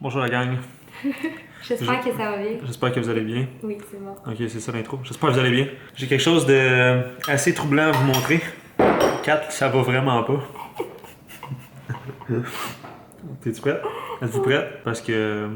Bonjour la gang. J'espère que ça va bien. J'espère que vous allez bien. Oui, c'est bon. Ok, c'est ça l'intro. J'espère que vous allez bien. J'ai quelque chose de assez troublant à vous montrer. Kat, ça va vraiment pas. T'es-tu prête? Êtes-vous prête? Parce que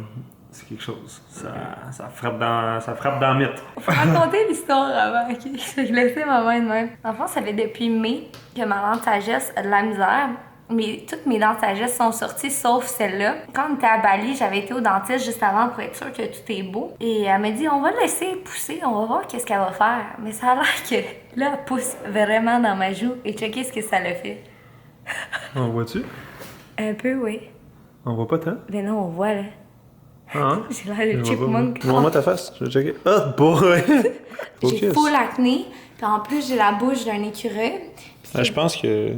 c'est quelque chose. Ça frappe dans le mythe. Faut raconter l'histoire avant, ok? Je vais laisser ma main de même. En fait, ça fait depuis mai que ma dent de sagesse a de la misère. Mais toutes mes dents de sagesse sont sorties sauf celle-là. Quand on était à Bali, j'avais été au dentiste juste avant pour être sûre que tout est beau. Et elle m'a dit, on va le laisser pousser, on va voir qu'est-ce qu'elle va faire. Mais ça a l'air que là, elle pousse vraiment dans ma joue. Et checker ce que ça le fait. On voit-tu? Un peu, oui. On voit pas tant? Mais non, on voit là. Ah, hein? J'ai l'air de chipmunk. Montre-moi ta face, je vais checker. Oh boy! J'ai full acné, puis en plus j'ai la bouche d'un écureuil. Je pense que.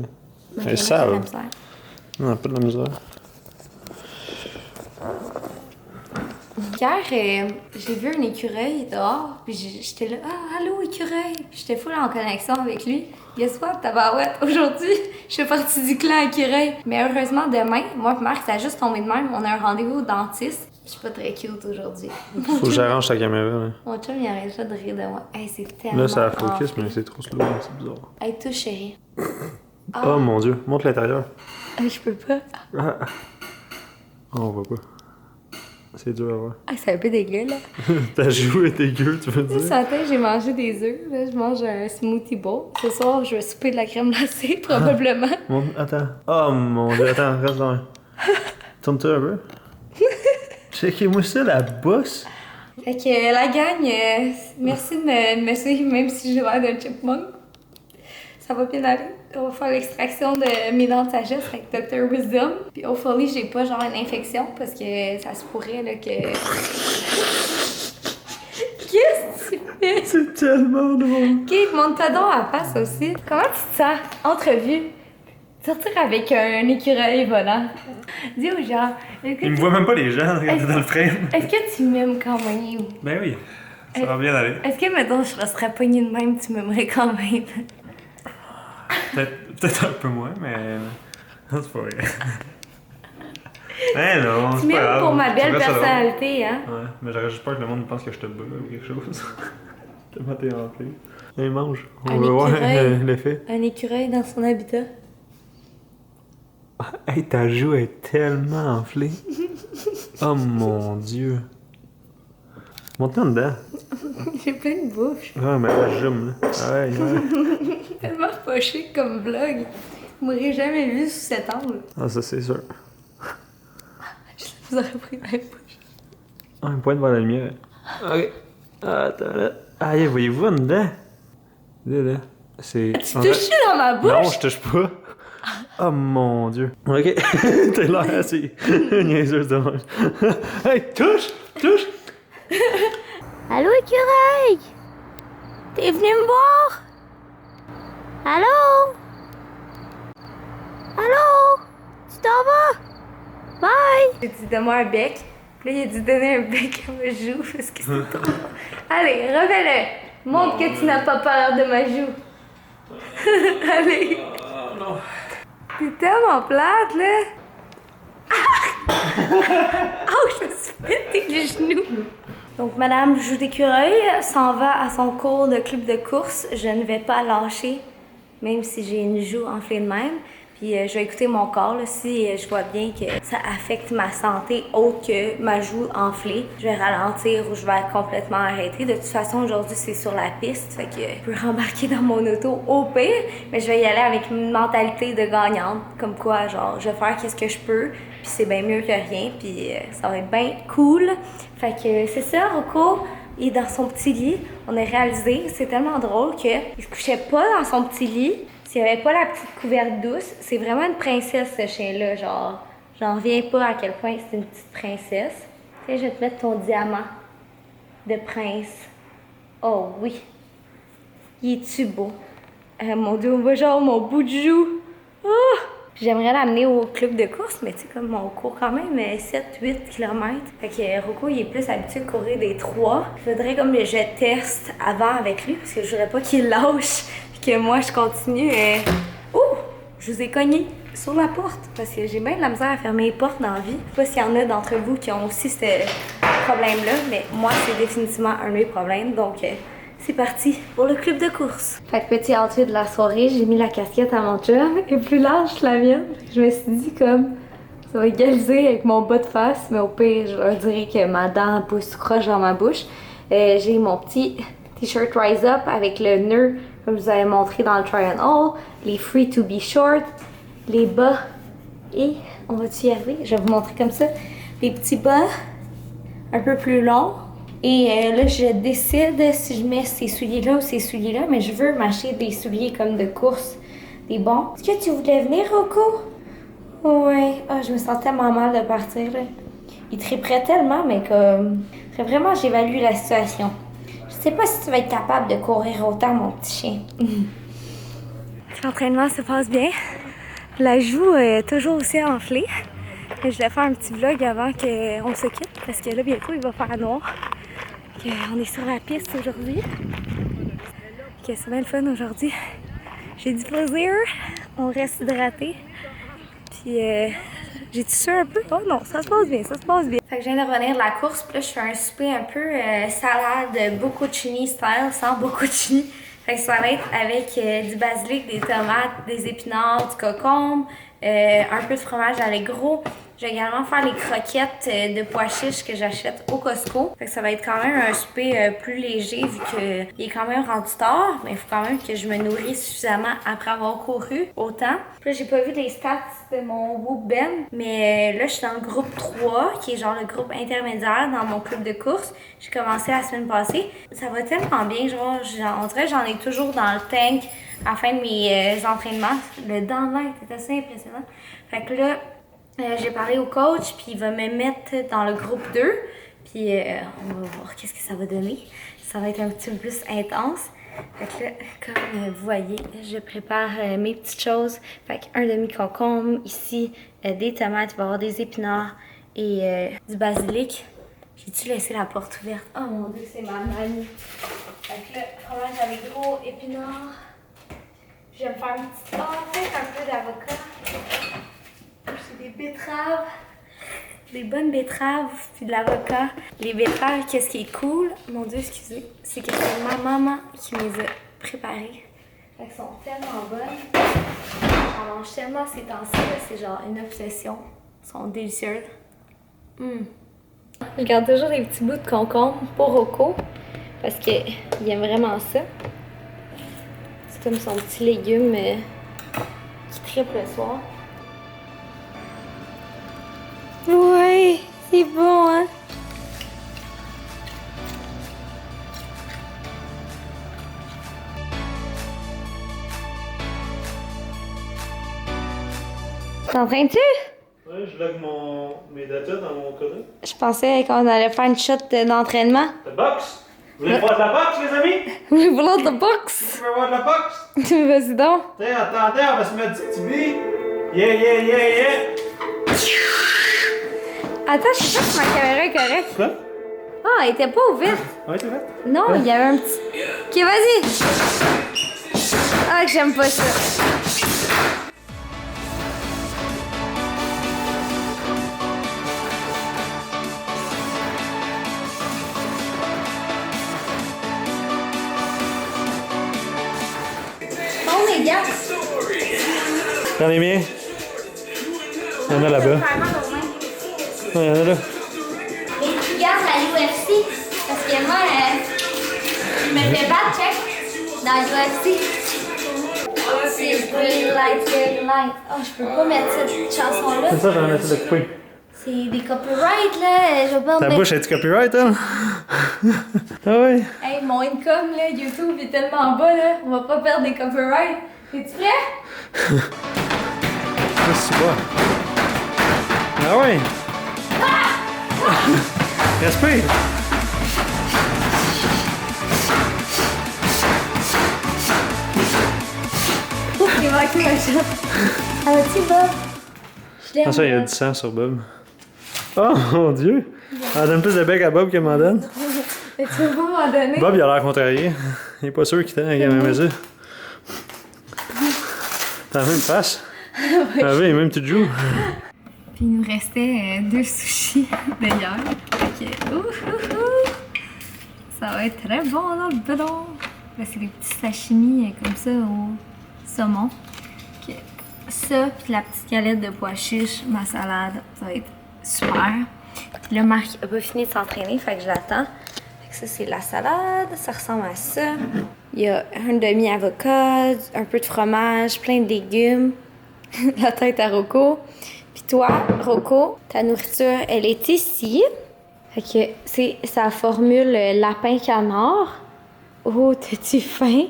Donc, Elle est sale. ça. Non, pas de la misère. Hier, j'ai vu un écureuil dehors, puis j'étais là, ah, allô écureuil! J'étais full en connexion avec lui. Guess what, tabarouette? Aujourd'hui, je fais partie du clan écureuil. Mais heureusement, demain, moi et Marc, ça a juste tombé de même. On a un rendez-vous au dentiste. Je suis pas très cute aujourd'hui. Faut que j'arrange ta caméra. Là, Mon chum, il arrête pas de rire de moi. Hey, c'est tellement. là ça a focus, mais c'est trop slow, c'est bizarre. Hey, toi, chérie. Oh mon dieu, montre l'intérieur. Je peux pas. Ah. Oh, on voit pas. C'est dur à voir. Ah, c'est un peu dégueu, là. Ta joue est dégueu, tu veux Ce dire? matin, j'ai mangé des œufs. Là, je mange un smoothie bowl. Ce soir, je vais souper de la crème glacée, probablement. Attends. Oh mon dieu, attends, reste là. Tourne-toi un peu. Checkez-moi ça, la bosse. Fait que la gang, merci de me suivre, même si j'ai l'air d'un chipmunk. Ça va bien aller. On va faire l'extraction de mes dents de sagesse avec Dr. Wisdom. Puis au folie, j'ai pas genre une infection parce que ça se pourrait là que. Qu'est-ce que tu fais? C'est tellement drôle. Ok, monte-toi donc à la face aussi. Comment tu te sens? Entrevue. Sortir avec un écureuil volant. Dis aux gens. Ils me voient même pas les gens, regardez dans le frame. Est-ce que tu m'aimes quand même? Ben oui, ça va bien aller. Est-ce que, mettons, je resterais pognée de même, tu m'aimerais quand même? Peut-être un peu moins, mais. Non, c'est pas vrai. Ben non, Tu c'est pas m'aimes grave. pour ma belle Tu restes personnalité, hein? drôle. Ouais, mais j'aurais juste peur que le monde pense que je te bats ou quelque chose. Tellement t'es rempli. Allez, mange. On Un va voir écureuil. l'effet. Un écureuil dans son habitat. Hey, ta joue est tellement enflée. Oh mon dieu. Monte-toi dedans. J'ai plein de bouche. Ah, mais la jume, là. Ouais, ouais. Tellement pas chic comme vlog. Vous m'auriez jamais vu sous cet angle. Ah, ça, c'est sûr. Je vous aurais pris dans la bouche. Ah, un point devant la lumière. Ok. Attends, là. Aïe, voyez-vous en dedans? Là. C'est. Tu touches dans ma bouche? Non, je touche pas. Oh mon dieu. Ok. T'es l'air assez niaiseuse de moi. Hey, touche! Touche! Allô, écureuil? T'es venu me voir? Allô? Allô? Tu t'en vas? Bye! J'ai dit donne-moi un bec. Puis là, il a dit donner un bec à ma joue parce que c'est trop. Allez, refais-le. Montre que tu n'as pas peur de ma joue. Allez. Non. T'es tellement plate, là. Oh, je me suis pété les genoux. Donc, Madame Joue d'écureuil s'en va à son cours de club de course. Je ne vais pas lâcher, même si j'ai une joue enflée de même. Puis, je vais écouter mon corps. Là, si je vois bien que ça affecte ma santé autre que ma joue enflée, je vais ralentir ou je vais complètement arrêter. De toute façon, aujourd'hui, c'est sur la piste. Fait que je peux rembarquer dans mon auto au pire, mais je vais y aller avec une mentalité de gagnante. Comme quoi, genre, je vais faire qu'est-ce que je peux, puis c'est bien mieux que rien, puis ça va être bien cool. Fait que c'est ça, Rocco. Il est dans son petit lit. On a réalisé, c'est tellement drôle qu'il se couchait pas dans son petit lit. S'il n'y avait pas la petite couverte douce, c'est vraiment une princesse, ce chien-là. Genre, j'en reviens pas à quel point c'est une petite princesse. Tu sais, je vais te mettre ton diamant de prince. Oh oui. Il est-tu beau? Mon Dieu, on voit genre mon bout de joue. Oh! J'aimerais l'amener au club de course, mais tu sais, comme on court quand même 7-8 km. Fait que Rocco, il est plus habitué de courir des 3. Il faudrait comme que je teste avant avec lui, parce que je voudrais pas qu'il lâche, puis que moi, je continue. Ouh! Je vous ai cogné. sur la porte parce que j'ai bien de la misère à fermer les portes dans la vie. Je sais pas s'il y en a d'entre vous qui ont aussi ce problème-là, mais moi, c'est définitivement un de mes problèmes. Donc, c'est parti pour le club de course. Fait que petit outfit de la soirée, j'ai mis la casquette à mon chum et plus large que la mienne. Je me suis dit comme ça va égaliser avec mon bas de face, mais au pire, je leur dirais que ma dent pousse tout croche dans ma bouche. J'ai mon petit t-shirt Rise Up avec le nœud, comme je vous avais montré dans le try and all, les Free to be short, les bas, et on va-tu y arriver? Je vais vous montrer comme ça. Les petits bas, un peu plus longs. Et là, je décide si je mets ces souliers-là ou ces souliers-là, mais je veux m'acheter des souliers comme de course, des bons. Est-ce que tu voulais venir, Rocco? Ouais. Ah, je me sens tellement mal de partir, là. Il triperait tellement, mais comme... Vraiment, j'évalue la situation. Je sais pas si tu vas être capable de courir autant, mon petit chien. L'entraînement se passe bien. La joue est toujours aussi enflée. Je vais faire un petit vlog avant qu'on se quitte, parce que là, bientôt, il va faire noir. On est sur la piste aujourd'hui. C'est bien le fun aujourd'hui. J'ai du plaisir. On reste hydraté. Puis j'ai tissé un peu. Oh non, ça se passe bien, ça se passe bien. Fait que je viens de revenir de la course, puis là je fais un souper un peu salade bocconcini style, sans bocconcini. Fait que ça va être avec du basilic, des tomates, des épinards, du concombre, un peu de fromage allégro. Je vais également faire les croquettes de pois chiches que j'achète au Costco. Fait que ça va être quand même un souper plus léger vu qu'il est quand même rendu tard. Mais il faut quand même que je me nourrisse suffisamment après avoir couru autant. Puis là, j'ai pas vu les stats de mon Whoop Ben. Mais là, je suis dans le groupe 3, qui est genre le groupe intermédiaire dans mon club de course. J'ai commencé la semaine passée. Ça va tellement bien. Genre, on dirait que j'en ai toujours dans le tank à la fin de mes entraînements. Le downline est assez impressionnant. Fait que là, j'ai parlé au coach, puis il va me mettre dans le groupe 2. Puis on va voir qu'est-ce que ça va donner. Ça va être un petit peu plus intense. Fait que là, comme vous voyez, je prépare mes petites choses. Fait qu'un demi-concombre, ici, des tomates, il va y avoir des épinards et du basilic. J'ai-tu laissé la porte ouverte? Oh mon Dieu, c'est ma manie. Fait que là, fromage avec gros épinards. Je vais me faire une petite pâte, un peu d'avocat. J'ai des betteraves, des bonnes betteraves, puis de l'avocat. Les betteraves, qu'est-ce qui est cool, mon Dieu, excusez, c'est que c'est ma maman qui me les a préparées. Elles sont tellement bonnes. J'en mange tellement ces temps-ci, c'est genre une obsession. Elles sont délicieuses. Je garde toujours des petits bouts de concombre pour Rocco, parce qu'il aime vraiment ça. C'est comme son petit légume qui tripe le soir. Ouais, c'est bon, hein? T'entraînes-tu? Ouais, je log mes datas dans mon code. Je pensais qu'on allait faire une shot d'entraînement. La boxe? Vous voulez voir de la boxe, les amis? Oui, voilà de boxe! Tu veux voir de la boxe? Vas-y donc! Tiens, attendez, on va se mettre du petit billes. Yeah, yeah, yeah, yeah! Attends, je sais pas si ma caméra est correcte. Quoi? Ah, elle était pas ouverte. Ouais, t'es vrai? Non, il y avait un petit... Ok, vas-y! Ah, que j'aime pas ça. Bon, les gars! T'en es bien? Il y en a là-bas. Ouais, il y en a là. Et tu regardes à l'UFC, parce que moi, je me fais battre, check, dans l'UFC. C'est Green Light, Green Light. Oh, je peux pas mettre cette chanson-là. C'est ça, j'en ai essayé de couper. C'est des copyrights, là. Je vais pas Ta mettre... bouche, est-tu copyright, hein? Ah ouais? Hey, mon income, là, YouTube est tellement bas, là. On va pas perdre des copyrights. Es-tu prêt? Je sais pas. Ah ouais? Respire! Ouf, j'ai manqué ma shot. Ah, vas-tu, Bob? Je l'aime. Ah ça, il y a du sang sur Bob. Oh mon Dieu! Elle donne plus de bec à Bob qu'elle m'en donne. Mais tu veux pas m'en donner? Bob, il a l'air contrarié. Il est pas sûr qu'il t'aime avec la même mesure. T'as la même face? Ah oui, même tu joues. Puis il nous restait 2 sushis d'ailleurs. Ok, ça va être très bon dans le bidon. Là, c'est des petits sashimi comme ça au saumon. Ok. Ça, puis la petite galette de pois chiches, ma salade, ça va être super. Puis là, Marc a pas fini de s'entraîner, fait que je l'attends. Fait que ça, c'est la salade, ça ressemble à ça. Il y a un demi-avocat, un peu de fromage, plein de légumes, la tête à Rocco. Puis toi, Rocco, ta nourriture, elle est ici. Fait que c'est sa formule lapin-canard. Oh, t'as-tu faim?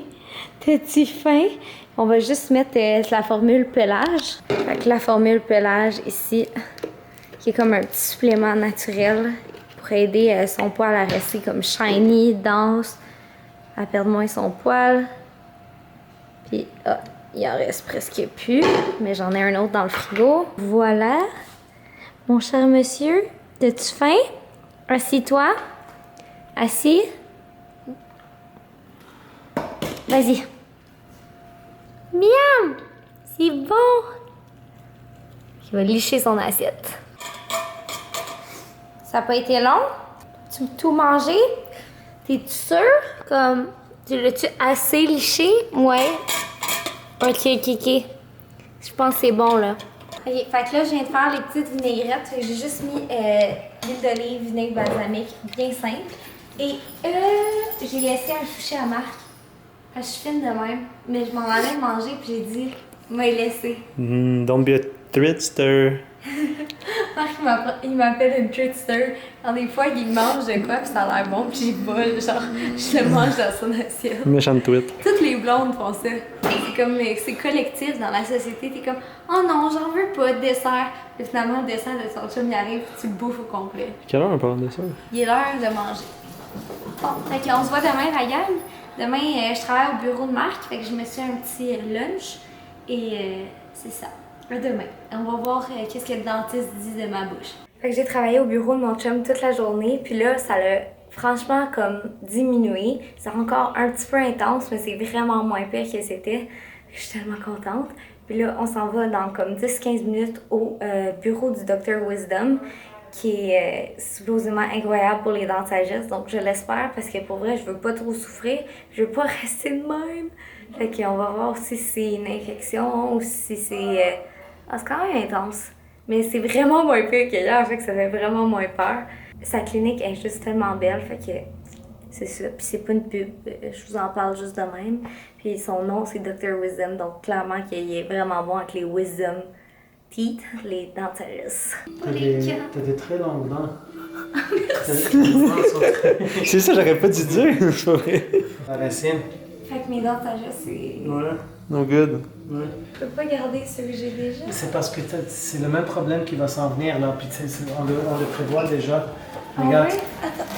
T'as-tu faim? On va juste mettre la formule pelage. Fait que la formule pelage ici, qui est comme un petit supplément naturel pour aider son poil à rester comme shiny, dense, à perdre moins son poil. Puis, il en reste presque plus, mais j'en ai un autre dans le frigo. Voilà. Mon cher monsieur, t'as-tu faim? Assis-toi. Assis. Vas-y. Miam! C'est bon! Il va licher son assiette. Ça n'a pas été long? Tu as tout mangé? T'es-tu sûr? Comme, tu l'as-tu assez liché? Ouais. Ok. Je pense que c'est bon, là. Ok, fait que là, je viens de faire les petites vinaigrettes. J'ai juste mis l'huile d'olive, vinaigre balsamique, bien simple. Et j'ai laissé un sushi à Marc. Je suis fine de même, mais je m'en allais manger puis j'ai dit, m'a laissé. Don't be a trickster. Marc, il m'appelle une trickster. Alors, des fois, il mange de quoi puis ça a l'air bon puis j'y vole, genre, je le mange dans son assiette. Méchante tweet. Toutes les blondes font ça. C'est comme, c'est collectif dans la société. T'es comme, oh non, j'en veux pas de dessert. Et finalement, le dessert de son chum, il arrive puis tu le bouffes au complet. Quelle heure on parle de ça? Il est l'heure de manger. Bon, fait qu'on se voit demain, la gang. Demain, je travaille au bureau de Marc, fait que je me suis un petit lunch. Et c'est ça. À demain. On va voir qu'est-ce que le dentiste dit de ma bouche. Fait que j'ai travaillé au bureau de mon chum toute la journée, puis là, ça l'a franchement comme diminué. C'est encore un petit peu intense, mais c'est vraiment moins pire que c'était. Je suis tellement contente. Puis là, on s'en va dans comme 10-15 minutes au bureau du Dr. Wisdom, qui est supposément incroyable pour les dents de sagesse. Donc, je l'espère parce que pour vrai, je veux pas trop souffrir. Je veux pas rester de même. Fait qu'on va voir si c'est une infection ou si c'est... c'est quand même intense. Mais c'est vraiment moins pire qu'hier, fait que ça fait vraiment moins peur. Sa clinique est juste tellement belle, fait que c'est ça. Puis c'est pas une pub, je vous en parle juste de même. Puis son nom, c'est Dr. Wisdom, donc clairement qu'il est vraiment bon avec les Wisdom Teeth, les dents de sagesse. T'as des très longues dents. C'est ça, j'aurais pas dû dire, c'est pas vrai. La racine. Fait que mes dents de sagesse, c'est... Ouais. No good. Ouais. Je peux pas garder ceux que j'ai déjà. C'est parce que c'est le même problème qui va s'en venir là, puis on le prévoit déjà. Regarde, Ah ouais?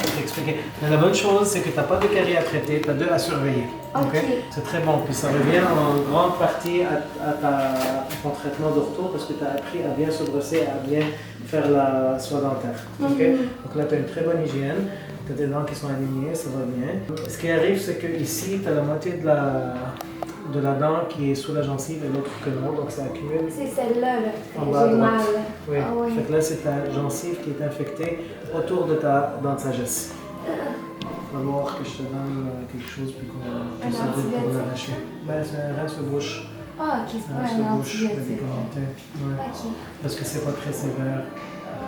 je vais t'expliquer. Mais la bonne chose, c'est que tu n'as pas de caries à traiter, tu as 2 à surveiller. Ok. C'est très bon. Puis ça revient en grande partie à ton traitement de retour parce que tu as appris à bien se brosser, à bien faire la soie dentaire. Ok? Donc là, tu as une très bonne hygiène. Tu as des dents qui sont alignées, ça va bien. Ce qui arrive, c'est que ici, tu as la moitié de la dent qui est sous la gencive et l'autre que non, donc ça accumule. C'est celle-là, là. En bas à J'ai droite. mal. Oui. Ah ouais. Fait que là, c'est ta gencive qui est infectée autour de ta dent de sagesse. Il va falloir que je te donne quelque chose puis qu'on puisse aider pour l'arracher. Ben, c'est un rince-bouche. Ah, ok, c'est Un pas un rince-bouche antibiotique. médicamenté. Ouais. Ok. Parce que c'est pas très sévère.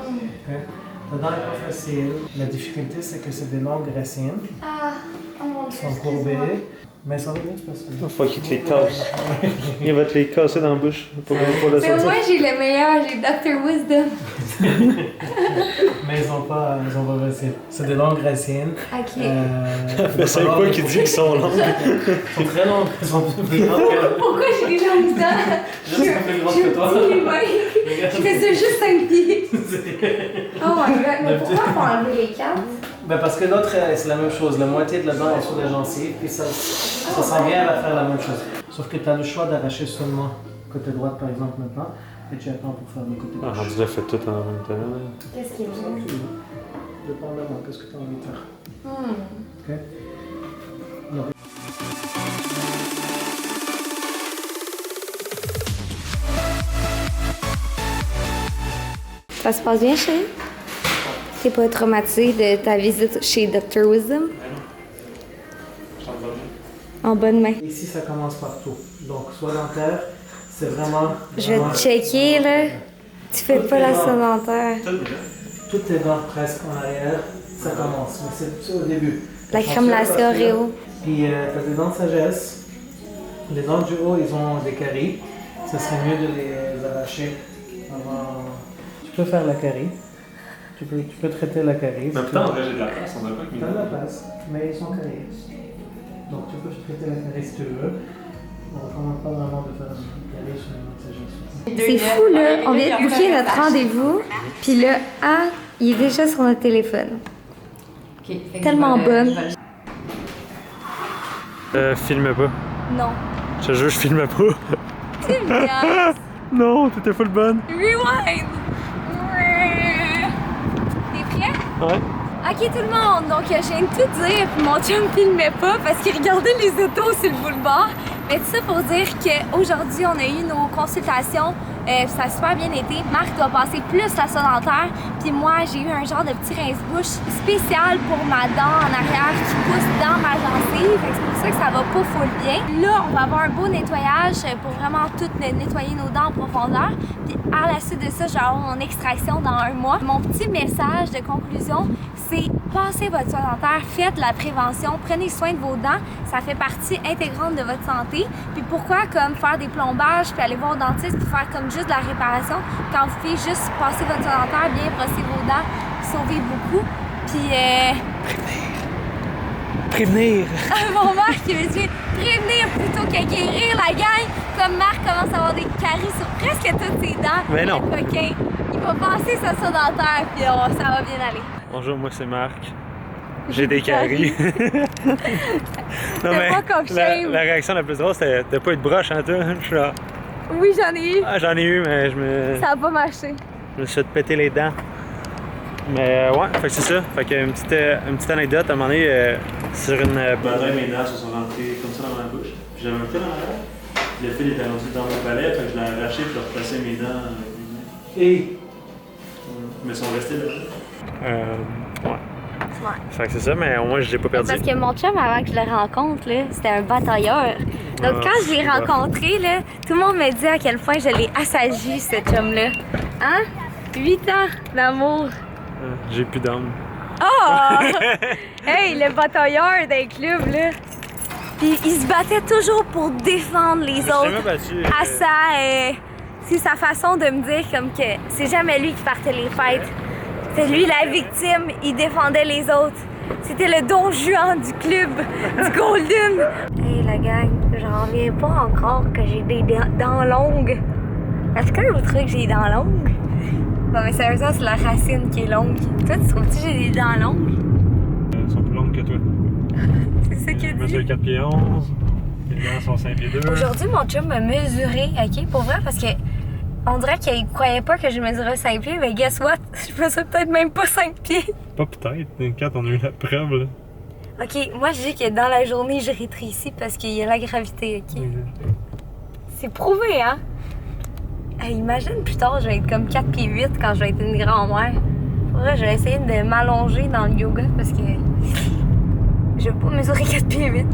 Ok. Ta dent est pas facile. La difficulté, c'est que c'est des longues racines Ah, oh mon qui dieu. sont courbées. Mais ça va bien se passer. Faut qu'il te les casse. Il va te les casser dans la bouche pour le Mais sortir. moi, j'ai le meilleur, j'ai Dr. Wisdom. Mais ils ont pas facile. C'est des longues racines. Ok. Mais c'est pas qui dit qu'ils sont longs. Ils sont très longues. Ils sont plus grandes que... Pourquoi j'ai des jambes dedans? Juste plus grandes que toi. Je fais ça juste 5 pieds. Oh my god, mais pourquoi faut enlever les 4? Ben parce que l'autre, c'est la même chose. La moitié de la dent est sur la gencive, puis ça s'en vient à faire la même chose. Sauf que tu as le choix d'arracher seulement côté droite, par exemple, maintenant, et tu attends pour faire le côté Ah, gauche. tu l'as fait tout en même temps. Qu'est-ce qui est mieux? Dépendamment, qu'est-ce que tu as envie de faire. Ok? Non. Ça se passe bien, chérie? T'es pas traumatisé de ta visite chez Dr. Wisdom? En bonne main. Ici, ça commence partout. Donc, soie dentaire, c'est vraiment... Je vais te checker, là. Tu fais pas la soie dentaire. Toutes les dents presque en arrière, ça commence. Mais c'est au début. La crème glacée Oreo. Puis, t'as des dents de sagesse. Les dents du haut, ils ont des caries. Ça serait mieux de les arracher avant... Tu peux faire la carie. Tu peux traiter la carie. Mais putain, en vrai, j'ai de la place, on a pas que T'as de la place, mais ils sont carrés. Donc tu peux traiter la carie si tu veux. On ne recommande pas vraiment de faire une carie sur une sagesse. C'est fou, là. On vient de booker notre rendez-vous. Puis là, il est déjà sur notre téléphone. Tellement bonne. Filme pas. Non. Je te jure, je filme pas. C'est bien. Non, t'étais full bonne. Rewind. T'es prêt? Ouais. Ok tout le monde, donc je viens de tout dire, puis mon chum filmait pas parce qu'il regardait les autos sur le boulevard. Mais tout ça pour dire qu'aujourd'hui on a eu nos consultations, ça a super bien été. Marc doit passer plus la soie dentaire, puis moi j'ai eu un genre de petit rince-bouche spécial pour ma dent en arrière qui pousse dans ma gencive. C'est pour ça que ça va pas full bien. Là on va avoir un beau nettoyage pour vraiment tout nettoyer nos dents en profondeur. Puis à la suite de ça, je vais avoir mon extraction dans 1 mois. Mon petit message de conclusion, c'est passez votre soie dentaire, faites la prévention, prenez soin de vos dents, ça fait partie intégrante de votre santé. Puis pourquoi comme faire des plombages, puis aller voir le dentiste, puis faire comme juste de la réparation, quand vous pouvez juste passer votre soie dentaire, bien brosser vos dents, sauver beaucoup. Puis Prévenir. mon Marc il me dit prévenir plutôt que guérir la gang. Comme Marc commence à avoir des caries sur presque toutes ses dents. Mais non. Le coquin, il va passer sa soie dentaire, puis ça va bien aller. Bonjour, moi c'est Marc. J'ai des caries. Non mais pas comme shame. la réaction la plus drôle c'était de pas être broche hein toi. Je suis là. Oui, j'en ai eu. Ah, j'en ai eu mais Ça a pas marché. je me suis fait péter les dents. Mais ouais, fait que c'est ça. Fait que une petite anecdote, à un moment donné, sur une balade, mes dents se sont rentrées comme ça dans ma bouche. Puis j'avais un fil dans l'arrière. Le fil était rendu dans mon palais, fait que je l'ai arraché puis j'ai replacé mes dents. Et Mais ils sont restés là. Ouais. Ouais. Fait que c'est ça, mais au moins je l'ai pas perdu. Parce que mon chum, avant que je le rencontre, là, c'était un batailleur. Donc quand je l'ai rencontré, là, tout le monde me dit à quel point je l'ai assagi, ce chum-là. Hein? 8 ans d'amour. J'ai plus d'âme. Oh! Hey, le batailleur d'un club, là. Puis il se battait toujours pour défendre les autres. Battu, À ça, c'est sa façon de me dire comme que c'est jamais lui qui partait les fêtes. C'était lui la victime, il défendait les autres. C'était le Don Juan du club, du Golden. Hey la gang, j'en reviens pas encore que j'ai des dents longues. Est-ce que vous trouvez que j'ai des dents longues? Non mais sérieusement, c'est la racine qui est longue. Toi, tu trouves-tu que j'ai des dents longues? Elles sont plus longues que toi. C'est ça qu'il Je dit. mesure 4 pieds 11. Les dents sont 5 pieds 2. Aujourd'hui, mon chum m'a mesuré, ok, pour vrai, parce que on dirait qu'il croyait pas que je mesurais 5 pieds, mais guess what? Je mesure peut-être même pas 5 pieds. Pas peut-être. 4, on a eu la preuve là. Ok, moi je dis que dans la journée, je rétrécis parce qu'il y a la gravité, ok? C'est prouvé, hein? Hey, imagine plus tard, je vais être comme 4 pieds 8 quand je vais être une grand-mère. Pour vrai, je vais essayer de m'allonger dans le yoga parce que je vais pas mesurer 4 pieds 8.